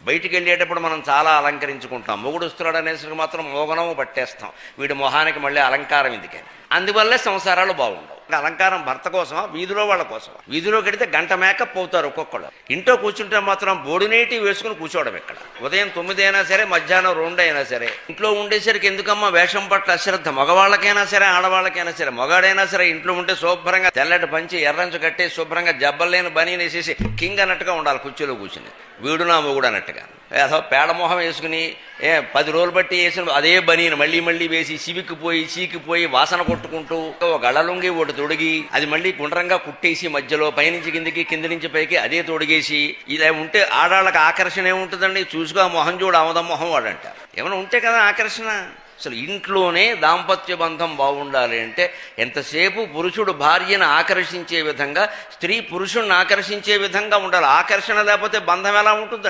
బయటికి వెళ్ళేటప్పుడు మనం చాలా అలంకరించుకుంటాం. మొగుడు వస్తున్నాడు అనేసరికి మాత్రం మోగనము పట్టేస్తాం. వీడి మొహానికి మళ్ళీ అలంకారం ఎందుకని. అందువల్లే సంసారాలు బాగుండవు. అలంకారం భర్త కోసమా, వీధిలో వాళ్ళ కోసమా? వీధిలో కడితే గంట మేకప్ అవుతారు ఒక్కొక్కడు. ఇంట్లో కూర్చుంటే మాత్రం బోడినేటి వేసుకుని కూర్చోవడం ఎక్కడ? ఉదయం 9 అయినా సరే, మధ్యాహ్నం 2 అయినా సరే. ఇంట్లో ఉండేసరికి ఎందుకమ్మా వేషం పట్ల అశ్రద్ధ? మగవాళ్ళకైనా సరే, ఆడవాళ్ళకైనా సరే. మగాడైనా సరే ఇంట్లో ఉంటే శుభ్రంగా తెల్లటి పంచి ఎర్రంచు కట్టి శుభ్రంగా జబ్బలేని బనీని వేసేసి కింగ్ అన్నట్టుగా ఉండాలి కుర్చీలో కూర్చుని. వీడు నా మొగుడు అన్నట్టుగా. ఏదో పేడమోహం వేసుకుని 10 రోజులు బట్టి వేసిన అదే బనీని మళ్ళీ మళ్ళీ వేసి సివికిపోయి చీకిపోయి వాసన కొట్టుకుంటూ ఒక గళ్ళలుంగి ఒకటి తొడిగి అది మళ్ళీ గుండ్రంగా కుట్టేసి మధ్యలో పైనుంచి కిందికి కింది నుంచి పైకి అదే తొడిగేసి ఇలా ఉంటే ఆడాళ్ళకి ఆకర్షణ ఏముంటుందండి? చూసుకో మొహం చూడు ఆమదం మొహం వాడంట. ఏమైనా ఉంటే కదా ఆకర్షణ. అసలు ఇంట్లోనే దాంపత్య బంధం బాగుండాలి అంటే ఎంతసేపు పురుషుడు భార్యను ఆకర్షించే విధంగా, స్త్రీ పురుషుణ్ణి ఆకర్షించే విధంగా ఉండాలి. ఆకర్షణ లేకపోతే బంధం ఎలా ఉంటుంది?